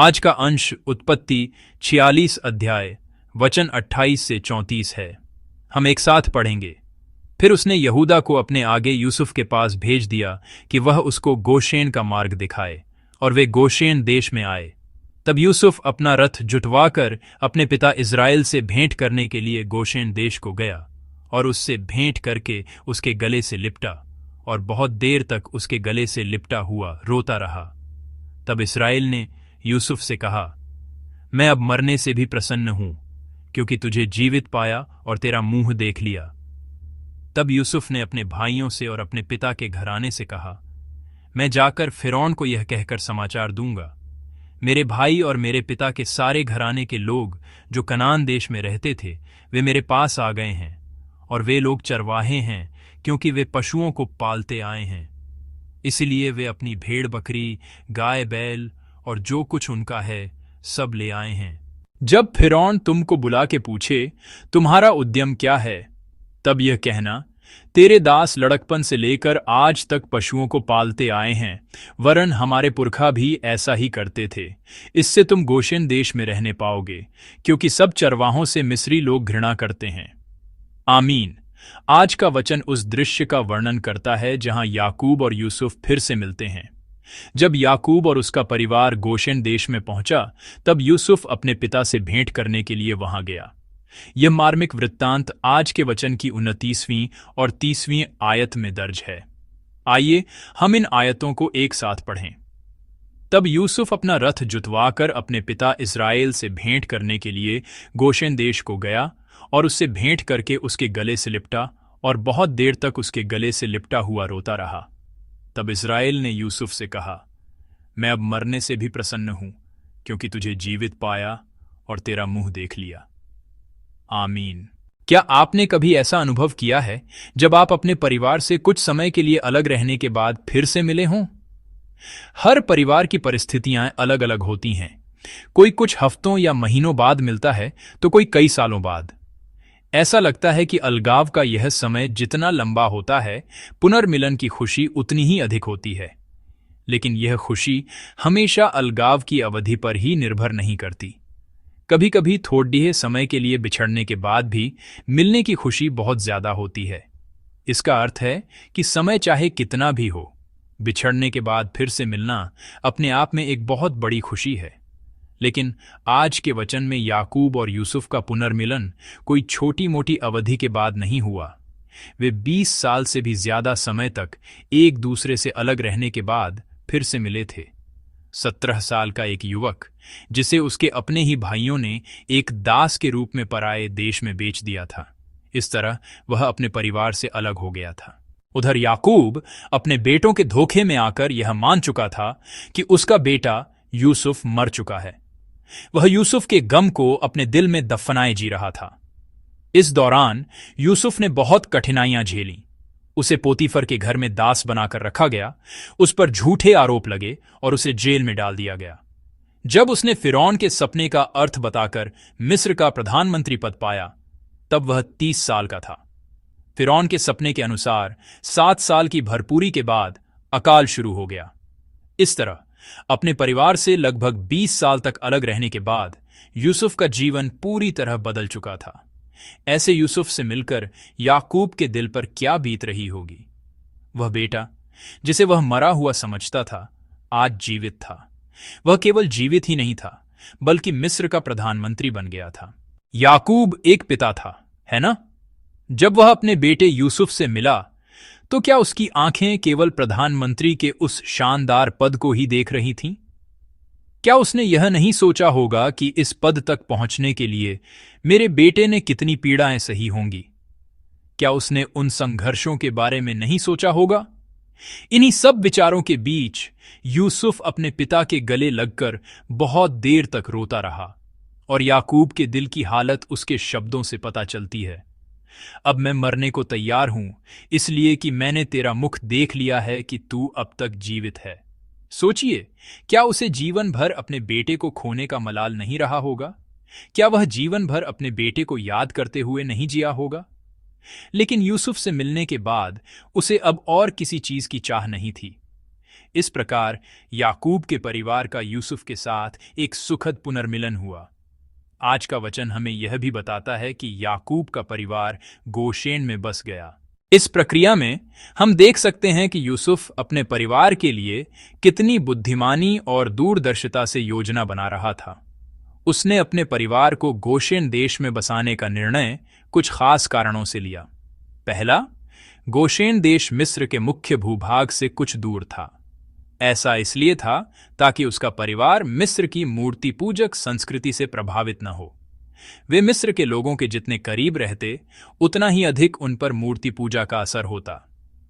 आज का अंश उत्पत्ति 46 अध्याय वचन 28 से 34 है। हम एक साथ पढ़ेंगे। फिर उसने यहूदा को अपने आगे यूसुफ के पास भेज दिया कि वह उसको गोशेन का मार्ग दिखाए, और वे गोशेन देश में आए। तब यूसुफ अपना रथ जुटवाकर अपने पिता इज़राइल से भेंट करने के लिए गोशेन देश को गया, और उससे भेंट करके उसके गले से लिपटा, और बहुत देर तक उसके गले से लिपटा हुआ रोता रहा। तब इस्राएल ने यूसुफ से कहा, मैं अब मरने से भी प्रसन्न हूं, क्योंकि तुझे जीवित पाया और तेरा मुंह देख लिया। तब यूसुफ ने अपने भाइयों से और अपने पिता के घराने से कहा, मैं जाकर फिरौन को यह कहकर समाचार दूंगा, मेरे भाई और मेरे पिता के सारे घराने के लोग जो कनान देश में रहते थे, वे मेरे पास आ गए हैं, और वे लोग चरवाहे हैं, क्योंकि वे पशुओं को पालते आए हैं। इसलिए वे अपनी भेड़ बकरी, गाय बैल और जो कुछ उनका है सब ले आए हैं। जब फिरौन तुमको बुला के पूछे, तुम्हारा उद्यम क्या है, तब यह कहना, तेरे दास लड़कपन से लेकर आज तक पशुओं को पालते आए हैं, वरन हमारे पुरखा भी ऐसा ही करते थे। इससे तुम गोशेन देश में रहने पाओगे, क्योंकि सब चरवाहों से मिस्री लोग घृणा करते हैं। आमीन। आज का वचन उस दृश्य का वर्णन करता है जहां याकूब और यूसुफ फिर से मिलते हैं। जब याकूब और उसका परिवार गोशेन देश में पहुंचा, तब यूसुफ अपने पिता से भेंट करने के लिए वहां गया। यह मार्मिक वृत्तांत आज के वचन की 29वीं और 30वीं आयत में दर्ज है। आइए हम इन आयतों को एक साथ पढ़ें। तब यूसुफ अपना रथ जुतवाकर अपने पिता इज़राइल से भेंट करने के लिए गोशेन देश को गया, और उससे भेंट करके उसके गले से लिपटा, और बहुत देर तक उसके गले से लिपटा हुआ रोता रहा। तब इज़राइल ने यूसुफ से कहा, मैं अब मरने से भी प्रसन्न हूं, क्योंकि तुझे जीवित पाया और तेरा मुंह देख लिया। आमीन। क्या आपने कभी ऐसा अनुभव किया है जब आप अपने परिवार से कुछ समय के लिए अलग रहने के बाद फिर से मिले हों? हर परिवार की परिस्थितियां अलग अलग होती हैं। कोई कुछ हफ्तों या महीनों बाद मिलता है, तो कोई कई सालों बाद। ऐसा लगता है कि अलगाव का यह समय जितना लंबा होता है, पुनर्मिलन की खुशी उतनी ही अधिक होती है। लेकिन यह खुशी हमेशा अलगाव की अवधि पर ही निर्भर नहीं करती। कभी कभी थोड़े समय के लिए बिछड़ने के बाद भी मिलने की खुशी बहुत ज्यादा होती है। इसका अर्थ है कि समय चाहे कितना भी हो, बिछड़ने के बाद फिर से मिलना अपने आप में एक बहुत बड़ी खुशी है। लेकिन आज के वचन में याकूब और यूसुफ का पुनर्मिलन कोई छोटी मोटी अवधि के बाद नहीं हुआ। वे 20 साल से भी ज्यादा समय तक एक दूसरे से अलग रहने के बाद फिर से मिले थे। 17 साल का एक युवक, जिसे उसके अपने ही भाइयों ने एक दास के रूप में पराये देश में बेच दिया था, इस तरह वह अपने परिवार से अलग हो गया था। उधर याकूब अपने बेटों के धोखे में आकर यह मान चुका था कि उसका बेटा यूसुफ मर चुका है। वह यूसुफ के गम को अपने दिल में दफनाए जी रहा था। इस दौरान यूसुफ ने बहुत कठिनाइयां झेली। उसे पोतीफर के घर में दास बनाकर रखा गया, उस पर झूठे आरोप लगे और उसे जेल में डाल दिया गया। जब उसने फिरौन के सपने का अर्थ बताकर मिस्र का प्रधानमंत्री पद पाया, तब वह 30 साल का था। फिरौन के सपने के अनुसार 7 साल की भरपूरी के बाद अकाल शुरू हो गया। इस तरह अपने परिवार से लगभग 20 साल तक अलग रहने के बाद यूसुफ का जीवन पूरी तरह बदल चुका था। ऐसे यूसुफ से मिलकर याकूब के दिल पर क्या बीत रही होगी। वह बेटा, जिसे वह मरा हुआ समझता था, आज जीवित था। वह केवल जीवित ही नहीं था, बल्कि मिस्र का प्रधानमंत्री बन गया था। याकूब एक पिता था, है ना? जब वह अपने बेटे यूसुफ से मिला, तो क्या उसकी आंखें केवल प्रधानमंत्री के उस शानदार पद को ही देख रही थीं? क्या उसने यह नहीं सोचा होगा कि इस पद तक पहुंचने के लिए मेरे बेटे ने कितनी पीड़ाएं सही होंगी? क्या उसने उन संघर्षों के बारे में नहीं सोचा होगा? इन्हीं सब विचारों के बीच यूसुफ अपने पिता के गले लगकर बहुत देर तक रोता रहा, और याकूब के दिल की हालत उसके शब्दों से पता चलती है। अब मैं मरने को तैयार हूं, इसलिए कि मैंने तेरा मुख देख लिया है कि तू अब तक जीवित है। सोचिए, क्या उसे जीवन भर अपने बेटे को खोने का मलाल नहीं रहा होगा? क्या वह जीवन भर अपने बेटे को याद करते हुए नहीं जिया होगा? लेकिन यूसुफ से मिलने के बाद उसे अब और किसी चीज की चाह नहीं थी। इस प्रकार याकूब के परिवार का यूसुफ के साथ एक सुखद पुनर्मिलन हुआ। आज का वचन हमें यह भी बताता है कि याकूब का परिवार गोशेन में बस गया। इस प्रक्रिया में हम देख सकते हैं कि यूसुफ अपने परिवार के लिए कितनी बुद्धिमानी और दूरदर्शिता से योजना बना रहा था। उसने अपने परिवार को गोशेन देश में बसाने का निर्णय कुछ खास कारणों से लिया। पहला, गोशेन देश मिस्र के मुख्य भूभाग से कुछ दूर था। ऐसा इसलिए था ताकि उसका परिवार मिस्र की मूर्ति पूजक संस्कृति से प्रभावित न हो। वे मिस्र के लोगों के जितने करीब रहते, उतना ही अधिक उन पर मूर्ति पूजा का असर होता।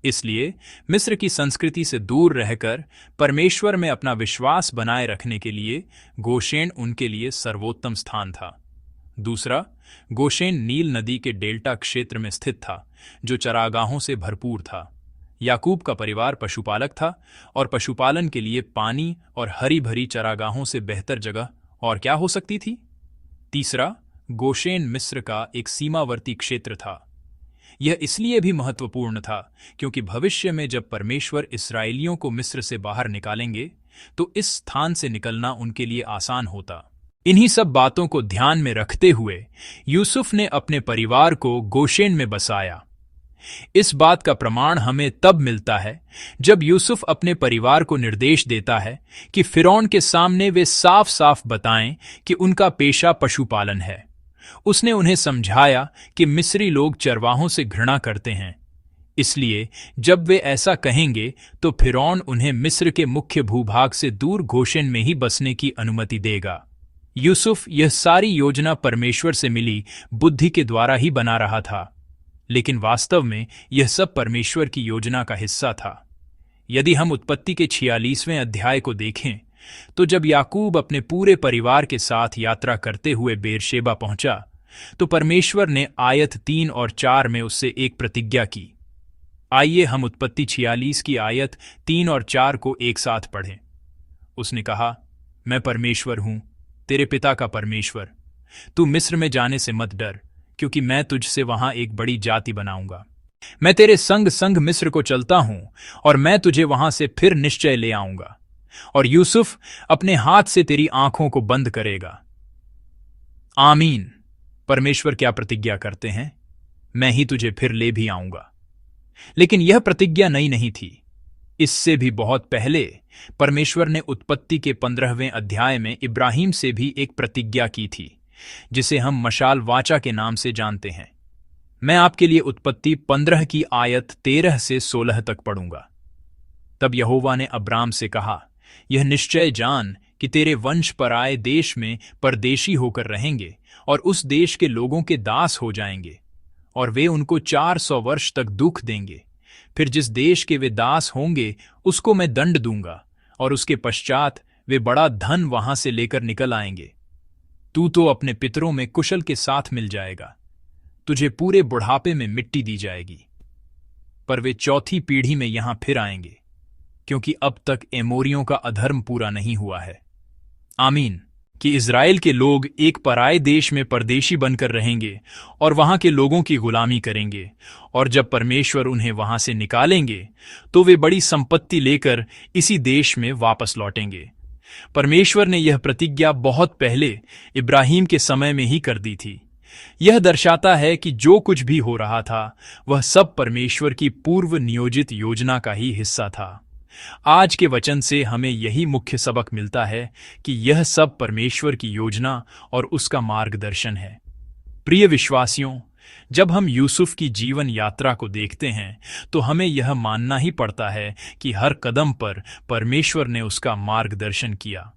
इसलिए मिस्र की संस्कृति से दूर रहकर परमेश्वर में अपना विश्वास बनाए रखने के लिए गोशेन उनके लिए सर्वोत्तम स्थान था। दूसरा, गोशेन नील नदी के डेल्टा क्षेत्र में स्थित था, जो चरागाहों से भरपूर था। याकूब का परिवार पशुपालक था और पशुपालन के लिए पानी और हरी भरी चरागाहों से बेहतर जगह और क्या हो सकती थी। तीसरा, गोशेन मिस्र का एक सीमावर्ती क्षेत्र था। यह इसलिए भी महत्वपूर्ण था क्योंकि भविष्य में जब परमेश्वर इस्राएलियों को मिस्र से बाहर निकालेंगे तो इस स्थान से निकलना उनके लिए आसान होता। इन्हीं सब बातों को ध्यान में रखते हुए यूसुफ ने अपने परिवार को गोशेन में बसाया। इस बात का प्रमाण हमें तब मिलता है जब यूसुफ अपने परिवार को निर्देश देता है कि फिरौन के सामने वे साफ साफ बताएं कि उनका पेशा पशुपालन है। उसने उन्हें समझाया कि मिस्री लोग चरवाहों से घृणा करते हैं, इसलिए जब वे ऐसा कहेंगे तो फिरौन उन्हें मिस्र के मुख्य भूभाग से दूर गोशेन में ही बसने की अनुमति देगा। यूसुफ यह सारी योजना परमेश्वर से मिली बुद्धि के द्वारा ही बना रहा था, लेकिन वास्तव में यह सब परमेश्वर की योजना का हिस्सा था। यदि हम उत्पत्ति के 46वें अध्याय को देखें तो जब याकूब अपने पूरे परिवार के साथ यात्रा करते हुए बेरशेबा पहुंचा तो परमेश्वर ने आयत 3 और 4 में उससे एक प्रतिज्ञा की। आइए हम उत्पत्ति 46 की आयत 3 और 4 को एक साथ पढ़ें। उसने कहा, मैं परमेश्वर हूं, तेरे पिता का परमेश्वर। तू मिस्र में जाने से मत डर, क्योंकि मैं तुझसे वहां एक बड़ी जाति बनाऊंगा। मैं तेरे संग संग मिस्र को चलता हूं और मैं तुझे वहां से फिर निश्चय ले आऊंगा। और यूसुफ अपने हाथ से तेरी आंखों को बंद करेगा। आमीन। परमेश्वर क्या प्रतिज्ञा करते हैं? मैं ही तुझे फिर ले भी आऊंगा। लेकिन यह प्रतिज्ञा नई नहीं थी। इससे भी बहुत पहले परमेश्वर ने उत्पत्ति के 15वें अध्याय में इब्राहिम से भी एक प्रतिज्ञा की थी, जिसे हम मशाल वाचा के नाम से जानते हैं। मैं आपके लिए उत्पत्ति 15 की आयत 13 से 16 तक पढ़ूंगा। तब यहोवा ने अब्राम से कहा, यह निश्चय जान कि तेरे वंश पराए देश में परदेशी होकर रहेंगे और उस देश के लोगों के दास हो जाएंगे, और वे उनको 400 वर्ष तक दुख देंगे। फिर जिस देश के वे दास होंगे उसको मैं दंड दूंगा, और उसके पश्चात वे बड़ा धन वहां से लेकर निकल आएंगे। तू तो अपने पितरों में कुशल के साथ मिल जाएगा। तुझे पूरे बुढ़ापे में मिट्टी दी जाएगी। पर वे 4थी पीढ़ी में यहां फिर आएंगे, क्योंकि अब तक एमोरियों का अधर्म पूरा नहीं हुआ है। आमीन। कि इज़राइल के लोग एक पराये देश में परदेशी बनकर रहेंगे और वहां के लोगों की गुलामी करेंगे, और जब परमेश्वर उन्हें वहां से निकालेंगे तो वे बड़ी संपत्ति लेकर इसी देश में वापस लौटेंगे। परमेश्वर ने यह प्रतिज्ञा बहुत पहले इब्राहिम के समय में ही कर दी थी। यह दर्शाता है कि जो कुछ भी हो रहा था वह सब परमेश्वर की पूर्व नियोजित योजना का ही हिस्सा था। आज के वचन से हमें यही मुख्य सबक मिलता है कि यह सब परमेश्वर की योजना और उसका मार्गदर्शन है। प्रिय विश्वासियों, जब हम यूसुफ की जीवन यात्रा को देखते हैं तो हमें यह मानना ही पड़ता है कि हर कदम पर परमेश्वर ने उसका मार्गदर्शन किया।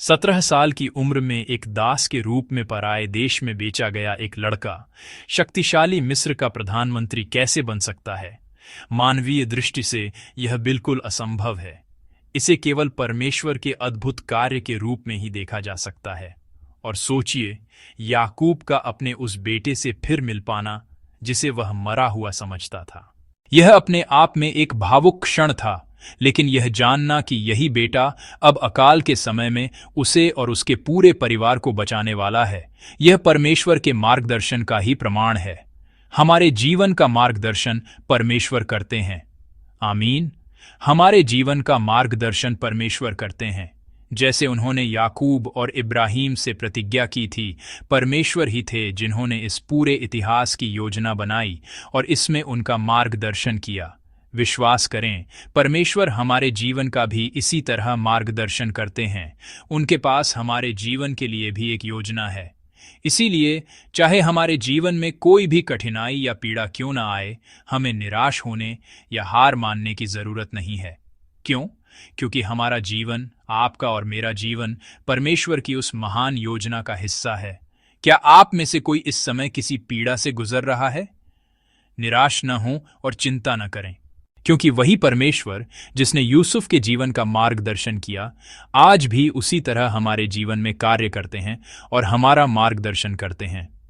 17 साल की उम्र में एक दास के रूप में पराये देश में बेचा गया एक लड़का शक्तिशाली मिस्र का प्रधानमंत्री कैसे बन सकता है? मानवीय दृष्टि से यह बिल्कुल असंभव है। इसे केवल परमेश्वर के अद्भुत कार्य के रूप में ही देखा जा सकता है। और सोचिए, याकूब का अपने उस बेटे से फिर मिल पाना जिसे वह मरा हुआ समझता था। यह अपने आप में एक भावुक क्षण था, लेकिन यह जानना कि यही बेटा अब अकाल के समय में उसे और उसके पूरे परिवार को बचाने वाला है, यह परमेश्वर के मार्गदर्शन का ही प्रमाण है। हमारे जीवन का मार्गदर्शन परमेश्वर करते हैं। आमीन। हमारे जीवन का मार्गदर्शन परमेश्वर करते हैं। जैसे उन्होंने याकूब और इब्राहिम से प्रतिज्ञा की थी, परमेश्वर ही थे जिन्होंने इस पूरे इतिहास की योजना बनाई और इसमें उनका मार्गदर्शन किया। विश्वास करें, परमेश्वर हमारे जीवन का भी इसी तरह मार्गदर्शन करते हैं। उनके पास हमारे जीवन के लिए भी एक योजना है। इसीलिए चाहे हमारे जीवन में कोई भी कठिनाई या पीड़ा क्यों ना आए, हमें निराश होने या हार मानने की जरूरत नहीं है। क्यों? क्योंकि हमारा जीवन, आपका और मेरा जीवन, परमेश्वर की उस महान योजना का हिस्सा है। क्या आप में से कोई इस समय किसी पीड़ा से गुजर रहा है? निराश न हो और चिंता न करें, क्योंकि वही परमेश्वर जिसने यूसुफ के जीवन का मार्गदर्शन किया, आज भी उसी तरह हमारे जीवन में कार्य करते हैं और हमारा मार्गदर्शन करते हैं।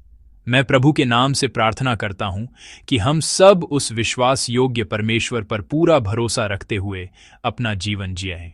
मैं प्रभु के नाम से प्रार्थना करता हूं कि हम सब उस विश्वास योग्य परमेश्वर पर पूरा भरोसा रखते हुए अपना जीवन जिएं।